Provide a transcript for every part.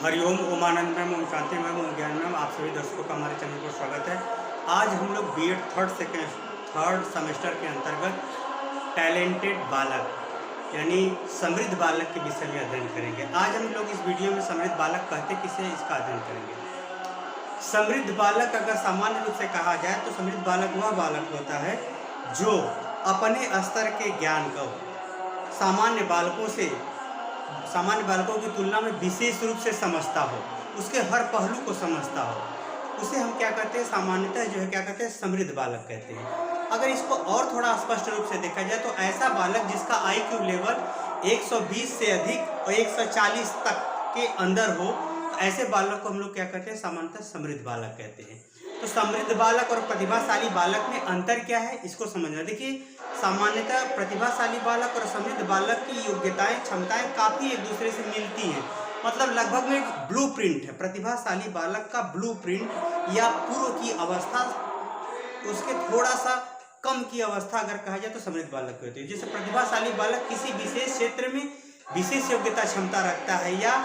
Hariom Omanand ma'am, Om Shanti ma'am, ओम ज्ञान ma'am, आप सभी दर्शकों का हमारे चैनल पर स्वागत है। आज हम लोग बीएड थर्ड सेमेस्टर के अंतर्गत टैलेंटेड बालक यानी समृद्ध बालक के विषय में अध्ययन करेंगे। आज हम लोग इस वीडियो में समृद्ध बालक कहते किसे, इसका अध्ययन करेंगे। समृद्ध बालक अगर सामान्य रूप से कहा जाए तो समृद्ध बालक वह बालक होता है जो अपने स्तर के ज्ञान को सामान्य बालकों की तुलना में विशेष रूप से समझता हो, उसके हर पहलू को समझता हो, उसे हम क्या कहते हैं, सामान्यतः जो है क्या कहते हैं, समृद्ध बालक कहते हैं। अगर इसको और थोड़ा स्पष्ट रूप से देखा जाए तो ऐसा बालक जिसका IQ लेवल 120 से अधिक और 140 तक के अंदर हो, तो ऐसे बालक को हम लोग क्या कहते हैं, सामान्यतः समृद्ध बालक कहते हैं। तो समृद्ध बालक और प्रतिभाशाली बालक में अंतर क्या है, इसको समझना। देखिए, सामान्यतः प्रतिभाशाली बालक और समृद्ध बालक की योग्यताएं, क्षमताएं काफ़ी एक दूसरे से मिलती हैं। मतलब लगभग में एक ब्लूप्रिंट है। प्रतिभाशाली बालक का ब्लूप्रिंट या पूर्व की अवस्था, उसके थोड़ा सा कम की अवस्था अगर कहा जाए तो समृद्ध बालक होती है। जैसे प्रतिभाशाली बालक किसी विशेष क्षेत्र में विशेष योग्यता क्षमता रखता है या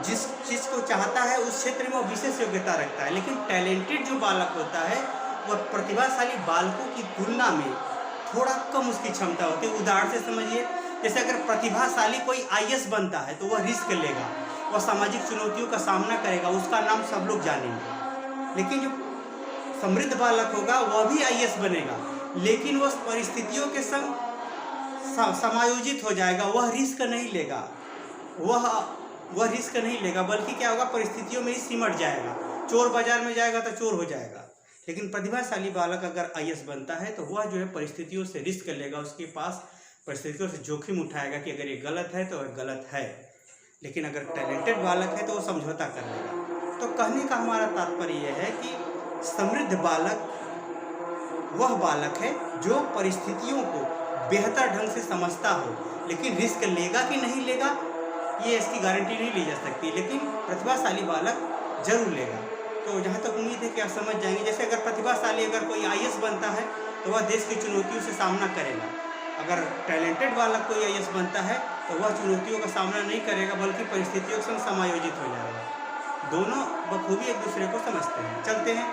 जिस चीज़ को चाहता है उस क्षेत्र में वो विशेष योग्यता रखता है। लेकिन टैलेंटेड जो बालक होता है वह प्रतिभाशाली बालकों की तुलना में थोड़ा कम उसकी क्षमता होती है। उदाहरण से समझिए, जैसे अगर प्रतिभाशाली कोई IAS बनता है तो वह रिस्क लेगा, वह सामाजिक चुनौतियों का सामना करेगा, उसका नाम सब लोग जानेंगे। लेकिन जो समृद्ध बालक होगा वह भी IAS बनेगा, लेकिन वह परिस्थितियों के संग समायोजित हो जाएगा। वह रिस्क नहीं लेगा, वह रिस्क नहीं लेगा, बल्कि क्या होगा, परिस्थितियों में ही सिमट जाएगा। चोर बाजार में जाएगा तो चोर हो जाएगा। लेकिन प्रतिभाशाली बालक अगर IAS बनता है तो वह जो है परिस्थितियों से रिस्क लेगा, उसके पास परिस्थितियों से जोखिम उठाएगा कि अगर ये गलत है तो वह गलत है। लेकिन अगर टैलेंटेड बालक है तो वो समझौता कर लेगा। तो कहने का हमारा तात्पर्य यह है कि समृद्ध बालक वह बालक है जो परिस्थितियों को बेहतर ढंग से समझता हो, लेकिन रिस्क लेगा कि नहीं लेगा ये इसकी गारंटी नहीं ली जा सकती। लेकिन प्रतिभाशाली बालक जरूर लेगा। तो जहाँ तक उम्मीद है कि आप समझ जाएंगे। जैसे अगर प्रतिभाशाली अगर कोई IAS बनता है तो वह देश की चुनौतियों से सामना करेगा। अगर टैलेंटेड बालक कोई IAS बनता है तो वह चुनौतियों का सामना नहीं करेगा, बल्कि परिस्थितियों के संग समायोजित हो जाएगा। दोनों बखूबी एक दूसरे को समझते हैं। चलते हैं,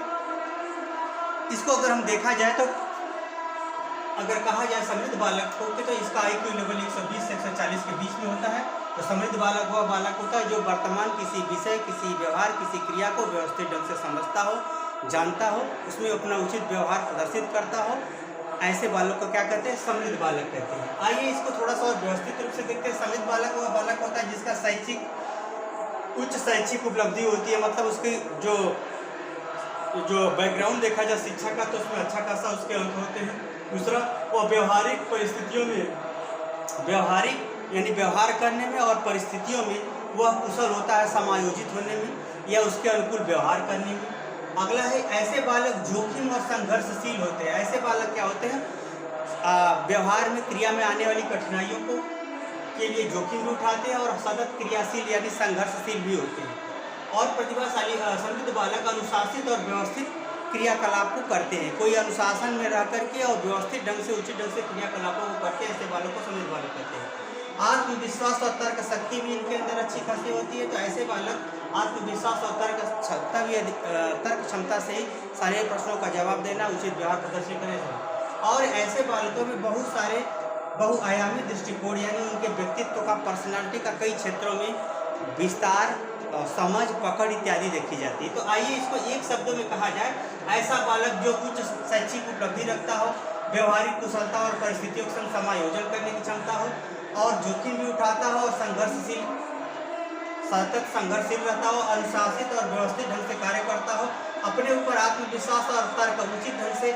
इसको अगर हम देखा जाए तो अगर कहा जाए समृद्ध बालक को तो इसका IQ लेवल 120 से 140 के बीच में होता है। तो समृद्ध बालक वह बालक होता है जो वर्तमान किसी विषय, किसी व्यवहार, किसी क्रिया को व्यवस्थित ढंग से समझता हो, जानता हो, उसमें अपना उचित व्यवहार प्रदर्शित करता हो। ऐसे बालक को क्या कहते हैं, समृद्ध बालक कहते हैं। आइए इसको थोड़ा सा और व्यवस्थित रूप से देखते हैं। समृद्ध बालक वह बालक होता है जिसका उच्च शैक्षिक उपलब्धि होती है। मतलब उसकी जो बैकग्राउंड देखा जाए शिक्षा का तो उसमें अच्छा खासा उसके अंक होते हैं। दूसरा, वह व्यवहारिक परिस्थितियों में व्यवहार करने में और परिस्थितियों में वह कुशल होता है, समायोजित होने में या उसके अनुकूल व्यवहार करने में। अगला है, ऐसे बालक जोखिम और संघर्षशील होते हैं। ऐसे बालक क्या होते हैं, व्यवहार में क्रिया में आने वाली कठिनाइयों को के लिए जोखिम भी उठाते हैं और सतत क्रियाशील यानी संघर्षशील भी होते हैं। और प्रतिभाशाली समृद्ध बालक अनुशासित और व्यवस्थित क्रियाकलाप को करते हैं। कोई अनुशासन में रह करके और व्यवस्थित ढंग से, उचित ढंग से क्रियाकलापों को करते हैं। ऐसे बालकों को समृद्ध बालक कहते हैं। आत्मविश्वास और तर्क शक्ति भी इनके अंदर अच्छी खासी होती है। तो ऐसे बालक आत्मविश्वास और तर्क क्षमता से ही सारे प्रश्नों का जवाब देना, उचित व्यवहार प्रदर्शित करें। और ऐसे बालकों में बहुत सारे बहुआयामी दृष्टिकोण यानी उनके व्यक्तित्व का, पर्सनालिटी का कई क्षेत्रों में विस्तार, समझ, पकड़ इत्यादि देखी जाती है। तो आइए इसको एक शब्दों में कहा जाए, ऐसा बालक जो उच्च शैक्षिक उपलब्धि रखता हो, व्यवहारिक कुशलता और परिस्थितियों के संग समायोजन करने की क्षमता हो और जोखिम भी उठाता हो और सतत संघर्षशील रहता हो, अनुशासित और व्यवस्थित ढंग से कार्य करता हो, अपने ऊपर आत्मविश्वास और तर्क उचित ढंग से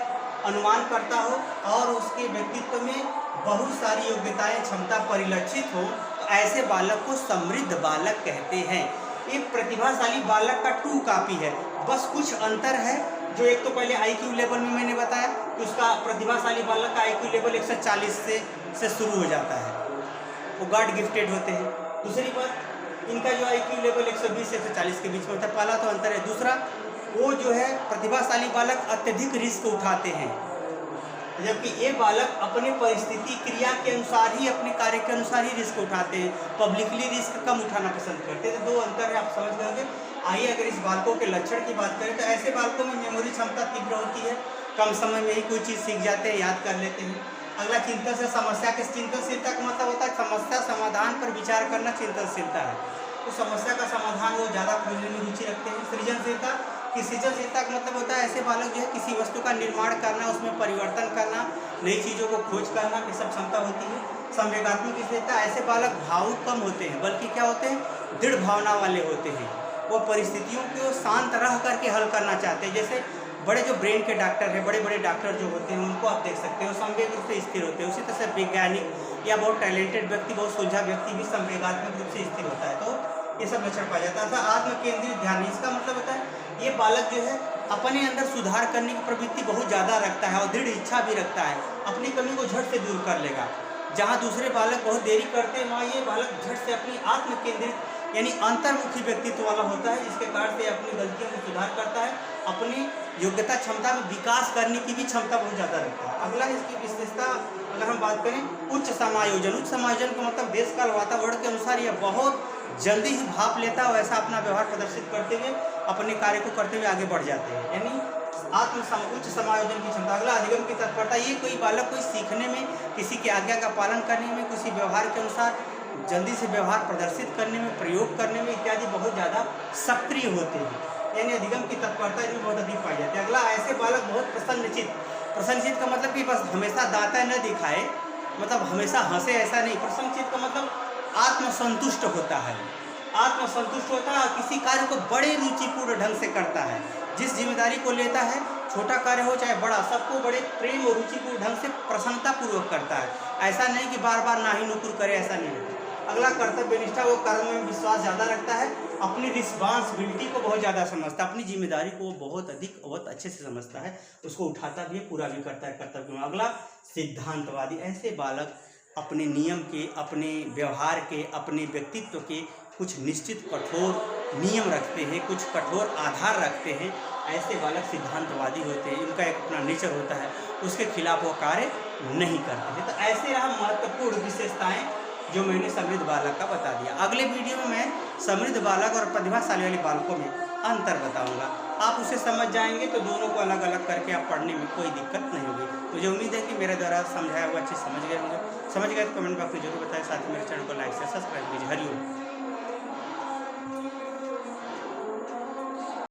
अनुमान करता हो और उसके व्यक्तित्व में बहुत सारी योग्यताएं, क्षमता परिलक्षित हो, तो ऐसे बालक को समृद्ध बालक कहते हैं। एक प्रतिभाशाली बालक का ट्रू कॉपी है, बस कुछ अंतर है। जो एक तो पहले IQ लेवल में मैंने बताया कि उसका प्रतिभाशाली बालक का IQ लेवल 140 से शुरू हो जाता है, वो गॉड गिफ्टेड होते हैं। दूसरी बात, इनका जो IQ लेवल 120 से 140 के बीच में होता है, पहला तो अंतर है। दूसरा, वो जो है प्रतिभाशाली बालक अत्यधिक रिस्क उठाते हैं। जबकि ये बालक अपने परिस्थिति क्रिया के अनुसार ही, अपने कार्य के अनुसार ही रिस्क उठाते हैं, पब्लिकली रिस्क कम उठाना पसंद करते हैं। तो दो अंतर है, आप समझ गए। आइए अगर इस बालकों के लक्षण की बात करें तो ऐसे बालकों में मेमोरी क्षमता तीव्र होती है, कम समय में ही कोई चीज़ सीख जाते हैं, याद कर लेते हैं। अगला चिंतन से समस्या के, चिंतनशीलता का मतलब होता है समस्या समाधान पर विचार करना चिंतनशीलता है। तो समस्या का समाधान वो ज़्यादा खोजने में रुचि रखते हैं। सृजनशीलता की, सृजनशीलता का मतलब होता है ऐसे बालक जो है किसी वस्तु का निर्माण करना, उसमें परिवर्तन करना, नई चीज़ों को खोज करना, ये सब क्षमता होती है। संवेगात्मक स्थिरता, ऐसे बालक भावुक कम होते हैं बल्कि क्या होते हैं, दृढ़ भावना वाले होते हैं। वो परिस्थितियों को शांत रह करके हल करना चाहते हैं। जैसे बड़े जो ब्रेन के डॉक्टर हैं, बड़े बड़े डॉक्टर जो होते हैं, उनको आप देख सकते हो संवेग रूप से स्थिर होते हैं। उसी तरह से वैज्ञानिक या बहुत टैलेंटेड व्यक्ति, बहुत सुलझा व्यक्ति भी संवेगात्मक रूप से स्थिर होता है। तो ये सब लक्षण पाया जाता है। आत्म केंद्रित ध्यान, इसका मतलब होता है ये बालक जो है अपने अंदर सुधार करने की प्रवृत्ति बहुत ज़्यादा रखता है और दृढ़ इच्छा भी रखता है। अपनी कमी को झट से दूर कर लेगा। जहाँ दूसरे बालक बहुत देरी करते हैं, वहाँ ये बालक झट से अपनी आत्म केंद्रित यानी अंतर्मुखी व्यक्तित्व वाला होता है, जिसके कारण से अपनी गलतियों में सुधार करता है, अपनी योग्यता क्षमता में विकास करने की भी क्षमता बहुत ज़्यादा रखता है। अगला इसकी विशेषता अगर हम बात करें, उच्च समायोजन। उच्च समायोजन का मतलब देश काल वातावरण के अनुसार यह बहुत जल्दी ही भाप लेता है, वैसा अपना व्यवहार प्रदर्शित करते हुए अपने कार्य को करते हुए आगे बढ़ जाते हैं, यानी उच्च समायोजन की क्षमता। अगला अधिगम की तत्परता। ये कोई बालक कोई सीखने में, किसी की आज्ञा का पालन करने में, किसी व्यवहार के अनुसार जल्दी से व्यवहार प्रदर्शित करने में, प्रयोग करने में इत्यादि बहुत ज़्यादा सक्रिय होते हैं, यानी अधिगम की तत्परता इसमें बहुत अधिक पाई जाती है। अगला, ऐसे बालक बहुत प्रसन्नचित। प्रसन्नचित का मतलब कि बस हमेशा दाता न दिखाए, मतलब हमेशा हंसे, ऐसा नहीं। प्रसन्नचित का मतलब आत्मसंतुष्ट होता है, आत्मसंतुष्ट होता है, किसी कार्य को बड़े रुचिपूर्ण ढंग से करता है। जिस जिम्मेदारी को लेता है, छोटा कार्य हो चाहे बड़ा, सबको बड़े प्रेम और रुचिपूर्ण ढंग से प्रसन्नता पूर्वक करता है। ऐसा नहीं कि बार बार ना ही नुकुर करे, ऐसा नहीं होता। अगला, कर्तव्य निष्ठा। वो कर्म में विश्वास ज़्यादा रखता है, अपनी रिस्पॉन्सिबिलिटी को बहुत ज़्यादा समझता है, अपनी जिम्मेदारी को बहुत अधिक बहुत अच्छे से समझता है, उसको उठाता भी है, पूरा भी करता है कर्तव्य में। अगला, सिद्धांतवादी। ऐसे बालक अपने नियम के, अपने व्यवहार के, अपने व्यक्तित्व के कुछ निश्चित कठोर नियम रखते हैं, कुछ कठोर आधार रखते हैं। ऐसे बालक सिद्धांतवादी होते हैं, इनका एक अपना नेचर होता है, उसके खिलाफ वो कार्य नहीं करते हैं। तो ऐसे रहा महत्वपूर्ण विशेषताएं जो मैंने समृद्ध बालक का बता दिया। अगले वीडियो में मैं समृद्ध बालक और प्रतिभाशाली वाले बालकों में अंतर बताऊंगा। आप उसे समझ जाएंगे तो दोनों को अलग अलग करके आप पढ़ने में कोई दिक्कत नहीं होगी। मुझे उम्मीद है कि मेरे द्वारा समझाया हुआ अच्छे समझ गए होंगे। समझ गए तो कमेंट बॉक्स में जरूर बताएं। साथ ही मेरे चैनल को लाइक से सब्सक्राइब कीजिए। हरिओम।